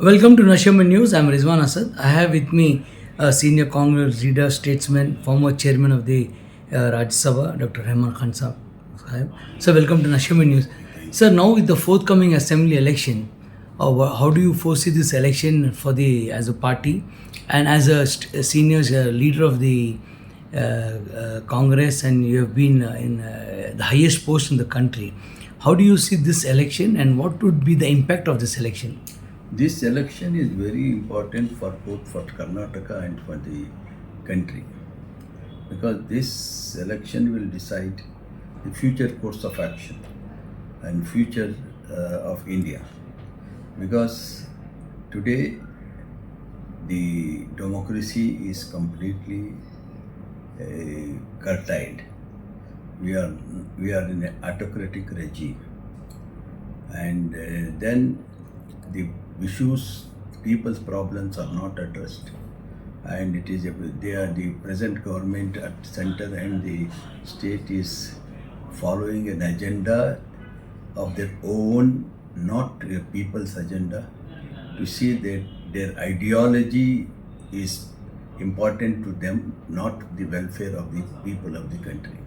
Welcome to Nashaman News. I'm Rizwan Asad. I have with me a senior Congress leader, statesman, former chairman of the Rajya Sabha, Dr. Rahman Khan Sahib. So, welcome to Nashaman News. Sir, now with the forthcoming assembly election, how do you foresee this election for the as a party and as a senior leader of the Congress, and you have been in the highest post in the country? How do you see this election, and what would be the impact of this election? This election is very important for both for Karnataka and for the country, because this election will decide the future course of action and future of India. Because today the democracy is completely curtailed. We are in an autocratic regime, and then the issues, people's problems are not addressed, and they are the present government at center and the state is following an agenda of their own, not a people's agenda, to see that their ideology is important to them, not the welfare of the people of the country.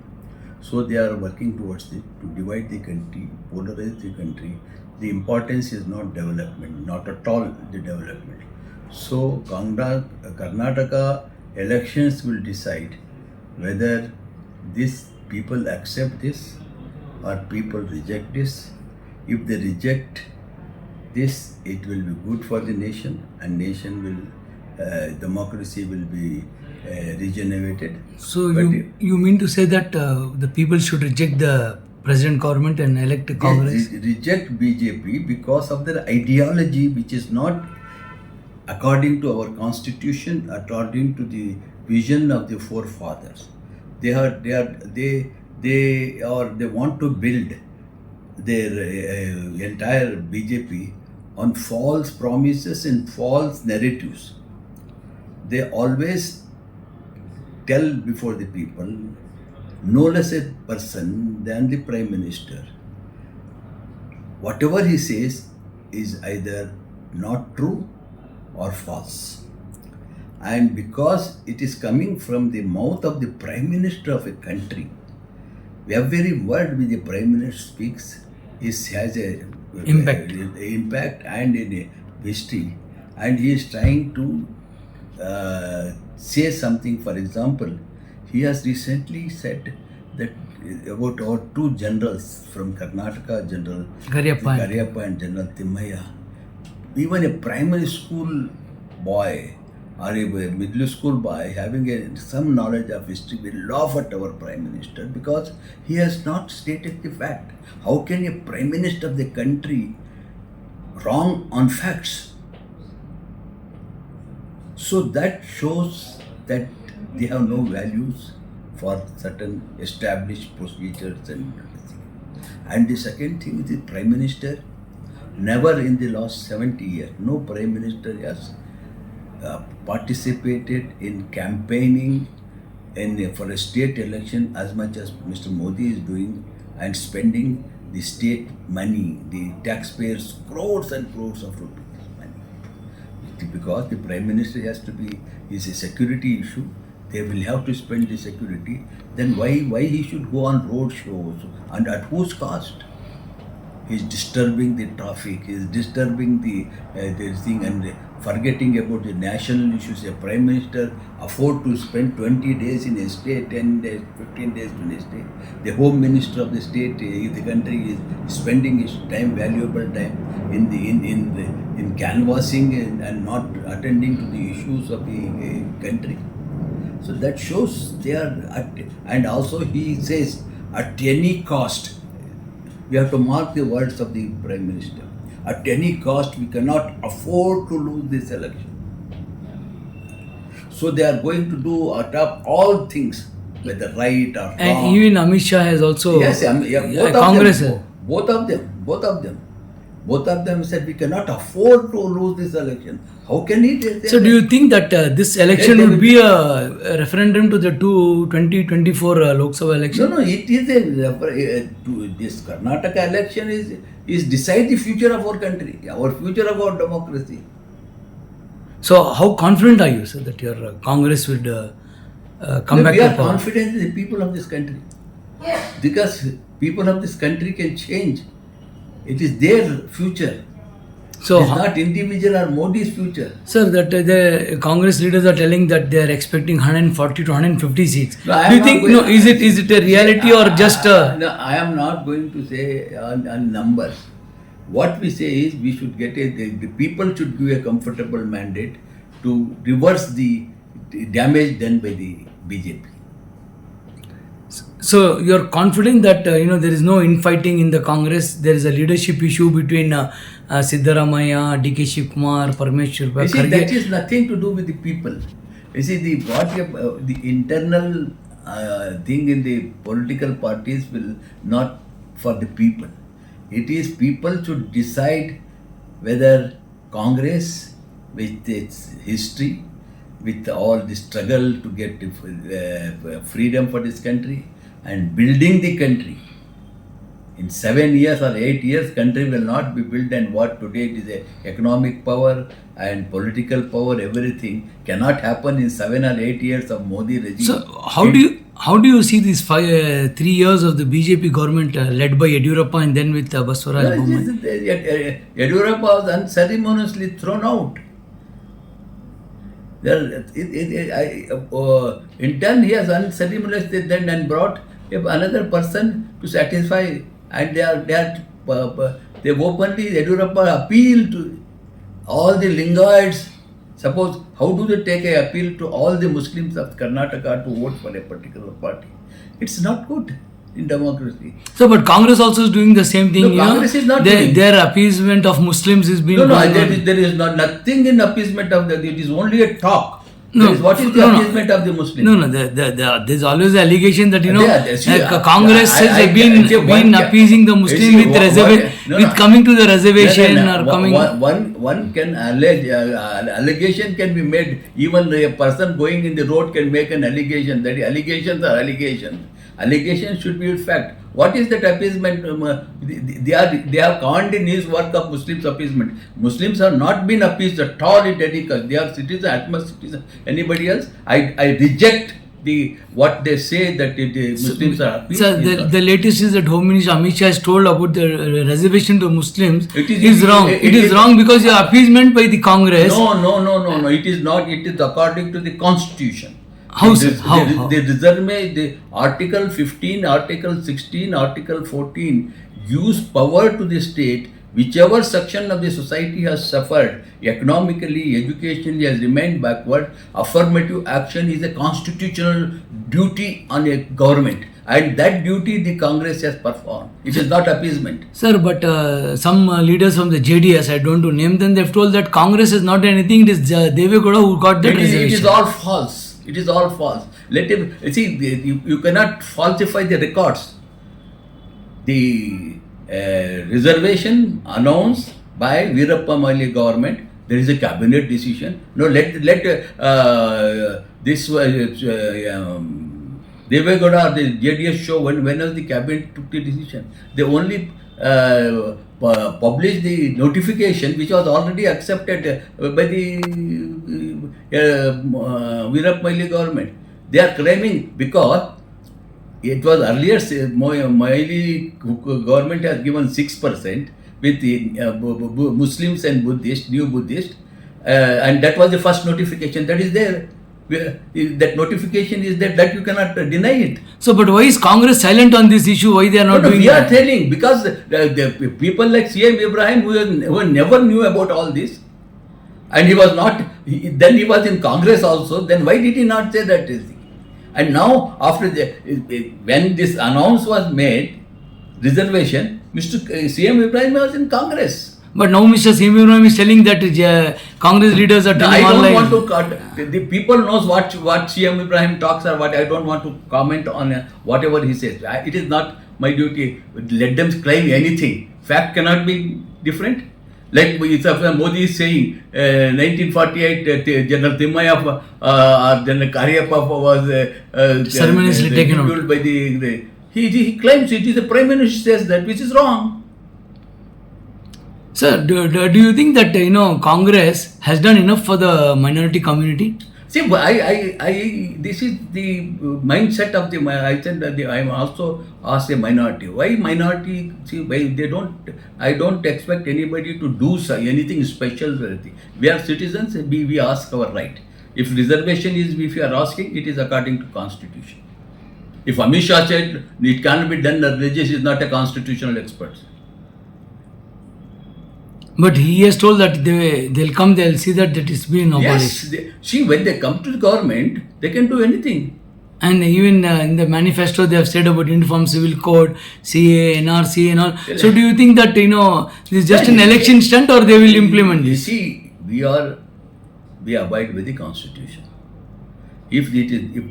So they are working towards it to divide the country, polarize the country. The importance is not development, not at all the development. So Karnataka elections will decide whether these people accept this or people reject this. If they reject this, it will be good for the nation, and nation will, democracy will be regenerated. So you mean to say that the people should reject the present government and elect a Congress? Reject BJP because of their ideology, which is not according to our constitution, according to the vision of the forefathers. They want to build their entire BJP on false promises and false narratives. They always tell before the people, no less a person than the Prime Minister. Whatever he says is either not true or false. And because it is coming from the mouth of the Prime Minister of a country, every word which the Prime Minister speaks has a impact and in a history, and he is trying to say something. For example, he has recently said that about our two generals from Karnataka, General Garyappa and General Timmaya, even a primary school boy or a middle school boy having some knowledge of history will laugh at our Prime Minister because he has not stated the fact. How can a Prime Minister of the country wrong on facts? So that shows that they have no values for certain established procedures and everything. And the second thing is the Prime Minister, never in the last 70 years, no Prime Minister has participated in campaigning for a state election as much as Mr. Modi is doing, and spending the state money, the taxpayers, crores and crores of rupees money. Because the Prime Minister is a security issue. They will have to spend the security. Then why he should go on road shows, and at whose cost? He is disturbing the traffic. He is disturbing the thing and forgetting about the national issues. A Prime Minister afford to spend 20 days in a state, 10 days, 15 days in a state. The Home Minister of the state, the country is spending his time, valuable time, in canvassing and not attending to the issues of the country. So that shows they are and also he says at any cost. We have to mark the words of the Prime Minister. At any cost, we cannot afford to lose this election. So they are going to do all things, whether right or wrong. And even Amit Shah has also Congress. Both of them said we cannot afford to lose this election. How can it? So do you think that this election would be a referendum to the 2024 Lok Sabha election? No, it is this Karnataka election is decide the future of our country, our future of our democracy. So how confident are you, sir, that your Congress would come back We to are power? confident in the people of this country. Because people of this country can change. It is their future. So, It is not individual or Modi's future. sir, that the Congress leaders are telling that they are expecting 140 to 150 seats. No, I Do am you not think, going- no, is it a reality or just No, I am not going to say on numbers. What we say is we should get the people should give a comfortable mandate to reverse the damage done by the BJP. so you're confident that there is no infighting in the Congress? There is a leadership issue between Siddaramaiah, DK Shivkumar, Parmeshwar You see, that Kharge. is nothing to do with the people. You see, the internal thing in the political parties will not for the people. It is people should decide whether Congress, with its history, with all the struggle to get freedom for this country and building the country. In 7 years or 8 years, country will not be built, and what today it is a economic power and political power, everything cannot happen in 7 or 8 years of Modi regime. So how do you see these 3 years of the BJP government led by Yediyurappa and then with Baswaraj Bommai? Yediyurappa was unceremoniously thrown out. In turn, he has unceremoniously then and brought another person to satisfy, and they openly Yediyurappa appeal to all the Lingoids. Suppose how do they take an appeal to all the Muslims of Karnataka to vote for a particular party? It's not good in democracy. So, but Congress also is doing the same thing. No, Congress is not doing. Their appeasement of Muslims is being No, going on. there is nothing in appeasement of the. It is only a talk. No, What is the no, no. appeasement of the Muslims? No, there's always the allegation that Yeah, Congress has been appeasing the Muslim with coming to the reservation or coming. One can allege, allegation can be made. Even a person going in the road can make an allegation. That allegations are allegations. Allegations should be fact. What is that appeasement? They have conned in his work of Muslims appeasement. Muslims have not been appeased at all in any case. They are citizens, as much citizens. Anybody else? I reject what they say that the Muslims are appeased. Sir, the latest is that Home Minister Amit Shah has told about the reservation to Muslims. It is wrong. It is wrong because your appeasement by the Congress. No. It is not. It is according to the Constitution. How, sir? How? The reserve, the Article 15, Article 16, Article 14 gives power to the state. Whichever section of the society has suffered economically, educationally, has remained backward, affirmative action is a constitutional duty on a government. And that duty the Congress has performed. It is not appeasement. Sir, but some leaders from the JDS, I don't want to name them, they've told that Congress is not anything. It is Deve Gowda who got that reservation. It is all false. It is all false. Let him see. You cannot falsify the records. The reservation announced by Veerappa Moily government. There is a cabinet decision. No, let this Deve Gowda or the JDS show when was the cabinet took the decision. They only published the notification which was already accepted by the Veerappa Moily government. They are claiming because it was earlier Moily government has given 6% with the Muslims and Buddhists, new Buddhists, and that was the first notification that is there. That notification is there, that you cannot deny it. So, but why is Congress silent on this issue? Why they are not doing we that? are telling because the people like CM Ibrahim who never knew about all this, and he was not. Then he was in Congress also. Then why did he not say that? And now after when this announce was made, reservation, Mr. CM Ibrahim was in Congress. But now Mr. CM Ibrahim is telling that Congress leaders are telling I don't online. want to cut. The people knows what CM Ibrahim talks or what. I don't want to comment on whatever he says. It is not my duty. Let them claim anything. Fact cannot be different. Like Modi is saying, 1948, General Timmaya or General Karyappa was ceremoniously taken out. By he claims it is the Prime Minister says that, which is wrong. Sir, do you think that Congress has done enough for the minority community? See, this is the mindset of the. I said that I am also as a minority. Why minority? See, why they don't. I don't expect anybody to do anything special. We are citizens. We ask our right. If reservation is, if you are asking, it is according to constitution. If Amit Shah said it cannot be done, Rajesh is not a constitutional expert. But he has told that they'll see that is being abolished. Yes, when they come to the government, they can do anything. And even in the manifesto, they have said about Uniform Civil Code, CA, NRC and all. So do you think that, this is just an election stunt or they will implement this? You see, we abide by the constitution. If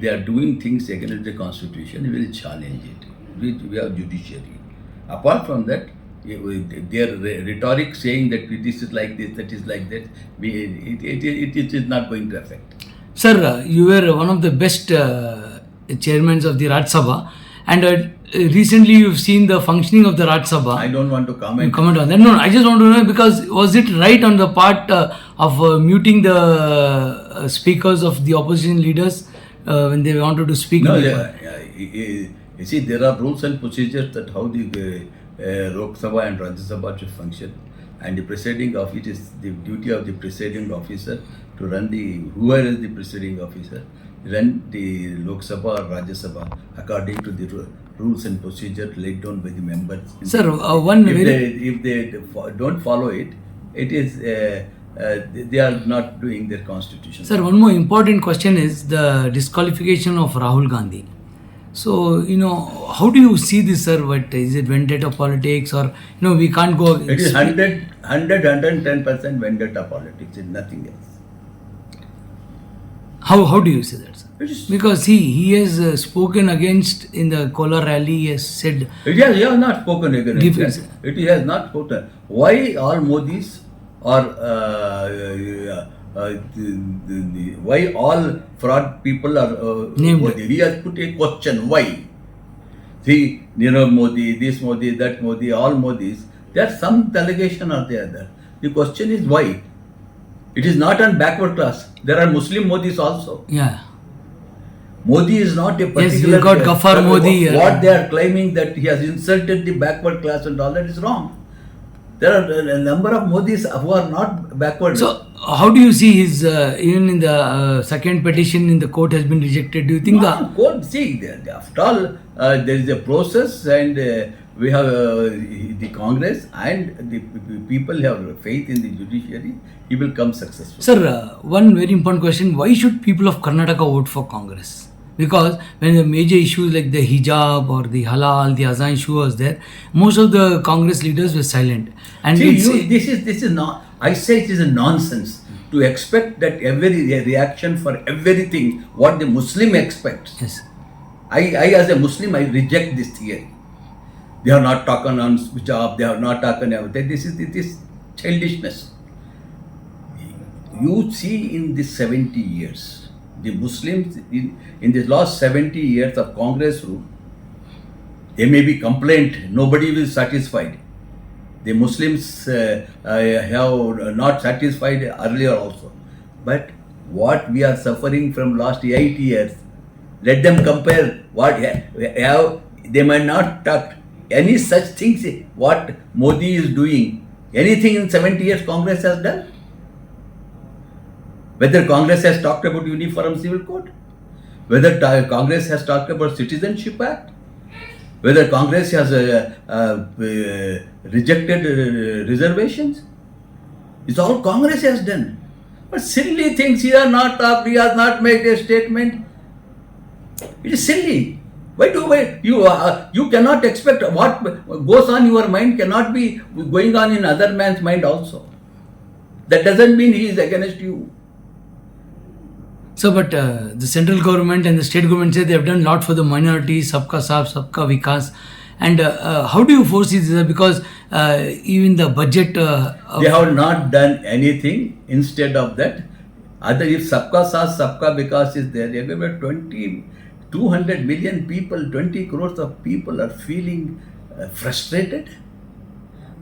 they are doing things against the constitution, we will challenge it. We have judiciary. Apart from that, their rhetoric saying that this is like this, that is like that, it is not going to affect. Sir, you were one of the best chairmen of the Rajya Sabha, and recently you've seen the functioning of the Rajya Sabha. I don't want to comment on that. No, I just want to know, because was it right on the part of muting the speakers of the opposition leaders when they wanted to speak? No, you see, there are rules and procedures that how the Lok Sabha and Rajya Sabha should function, and the presiding officer, it is the duty of the presiding officer to run whoever is the presiding officer, run the Lok Sabha or Rajya Sabha according to the rules and procedures laid down by the members. Sir, if they don't follow it, it is they are not doing their constitution. Sir, one more important question is the disqualification of Rahul Gandhi. So, how do you see this, sir? What is it, vendetta politics, or we can't go? It is 110% vendetta politics. It's nothing else. How do you see that, sir? Because he has spoken against in the Kolar rally. He has said. He has not spoken against. It has not spoken. Why all Modis or why all fraud people are Modi? He has put a question. Why? See, Modi, this Modi, that Modi, all Modis. There are some delegation or the other. The question is why? It is not on backward class. There are Muslim Modis also. Yeah. Modi is not a particular. Yes, you got Ghaffar Modi. What they are claiming that he has insulted the backward class and all that is wrong. There are a number of Modis who are not backward. So, how do you see his, even in the second petition in the court has been rejected? Do you think court, see, after all, there is a process, and we have the Congress and the people have faith in the judiciary. He will come successful. Sir, one very important question. Why should people of Karnataka vote for Congress? Because when the major issues like the hijab or the halal, the azan issue was there, most of the Congress leaders were silent. And see, this is not. I say it is a nonsense to expect that every reaction for everything what the Muslim expects. Yes. I as a Muslim, I reject this theory. They have not talked on hijab. They have not talked on everything. This is childishness. You see, in the 70 years, the Muslims in the last 70 years of Congress rule, there may be complaint. Nobody will satisfied. The Muslims have not satisfied earlier also. But what we are suffering from last 8 years, let them compare what they might not talk any such things what Modi is doing. Anything in 70 years Congress has done? Whether Congress has talked about Uniform Civil Code, whether Congress has talked about Citizenship Act, whether Congress has rejected reservations, it's all Congress has done. But silly things he has not talked, he has not made a statement. It is silly. You cannot expect what goes on in your mind cannot be going on in other man's mind also. That doesn't mean he is against you. So, but the central government and the state government say they have done a lot for the minorities, sabka saab, sabka vikas. And how do you foresee this? Because even the budget... they have not done anything. Instead of that, if sabka saab, sabka vikas is there, there were 200 million people, 20 crores of people are feeling frustrated.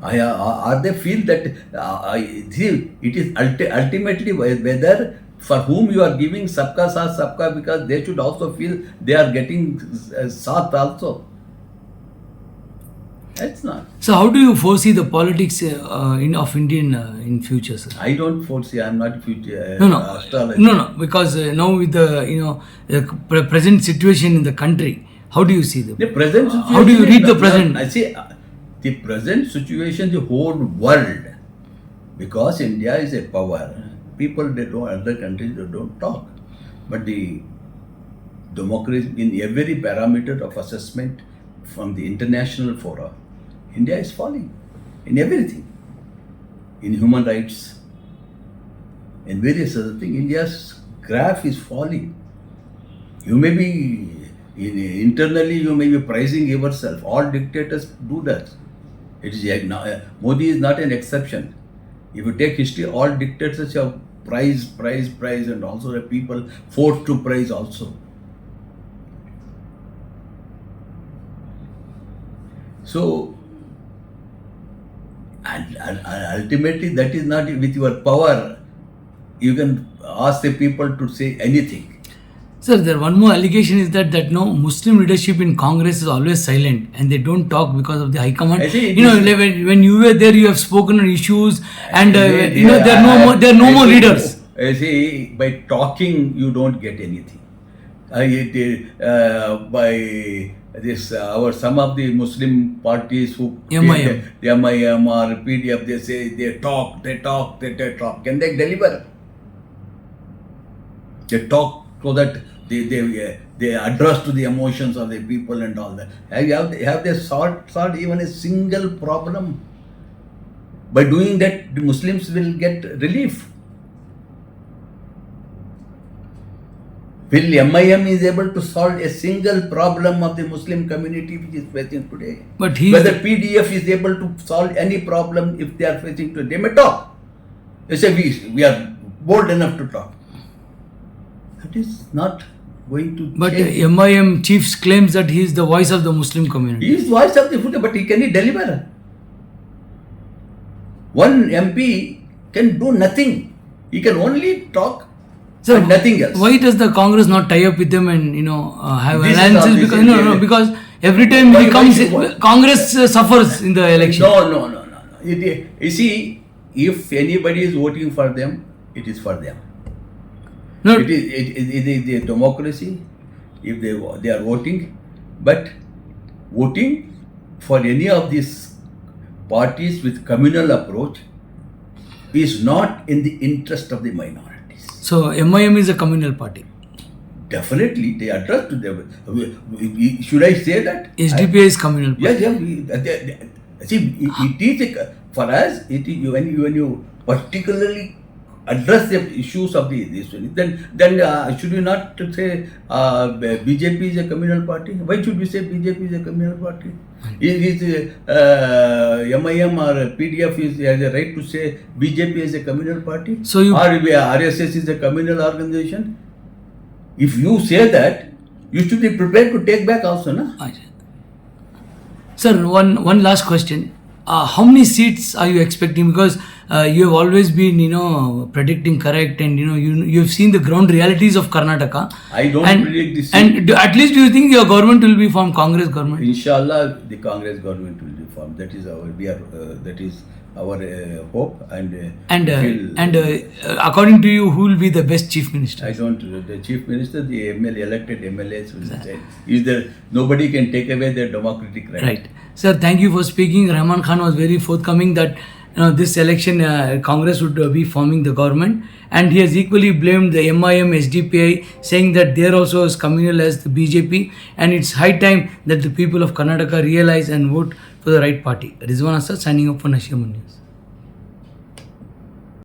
Are they feel that see, it is ultimately whether for whom you are giving sabka saath sabka, because they should also feel they are getting saath also. That's not. So how do you foresee the politics of Indian in future, sir? I don't foresee. I'm not future No, no, astrologer. no, because now with the the present situation in the country, how do you see The present situation. how do you read the is present? I say the present situation, the whole world, because India is a power. People, they don't, other countries, they don't talk, but the democracy in every parameter of assessment from the international fora, India is falling in everything, in human rights, in various other things. India's graph is falling. You may be internally, you may be praising yourself. All dictators do that. It is Modi is not an exception. If you take history, all dictators have praise, and also the people forced to praise also. So, and ultimately, that is not with your power. You can ask the people to say anything. Sir, there one more allegation is that no Muslim leadership in Congress is always silent and they don't talk because of the High Command. I see When you were there, you have spoken on issues, and there are no more leaders. I see, by talking you don't get anything. By this, some of the Muslim parties who MIM. the MIM or PDF, they say they talk. Can they deliver? They talk so that they address to the emotions of the people and all that. Have they solved even a single problem? By doing that, the Muslims will get relief. Will MIM is able to solve a single problem of the Muslim community which is facing today? But whether PDF is able to solve any problem if they are facing today, they may talk. They say we are bold enough to talk. That is not going to But change. MIM chiefs claims that he is the voice of the Muslim community. He is voice of the future, but can he deliver? One MP can do nothing. He can only talk. So and nothing else. Why does the Congress not tie up with them and have This is alliances? obviously- Because every time Why- he comes, why- Congress suffers in the election. No. You see, if anybody is voting for them, it is for them. No, It is a democracy. If they are voting, but voting for any of these parties with communal approach is not in the interest of the minorities. so MIM is a communal party. Definitely, they address to them. Should I say that? SDPI is communal party. Yes. See, it is for us. It is when you particularly address the issues of this one, then should you not say BJP is a communal party? Why should we say BJP is a communal party? Is MIM or PDF has a right to say BJP is a communal party? So or RSS is a communal organization? If you say that, you should be prepared to take back also, na? Sir, one last question. How many seats are you expecting? Because you have always been, predicting correct, and you have seen the ground realities of Karnataka. I don't predict this. And at least do you think your government will be formed, Congress government? Inshallah, the Congress government will be formed. That is our hope And according to you, who will be the best chief minister? I don't. The chief minister, the elected MLAs will decide. Is there nobody can take away their democratic right? Right. Sir, thank you for speaking. Rahman Khan was very forthcoming that this election Congress would be forming the government, and he has equally blamed the MIM SDPI, saying that they are also as communal as the BJP, and it's high time that the people of Karnataka realize and vote for the right party. Rizwan Asad signing up for National News.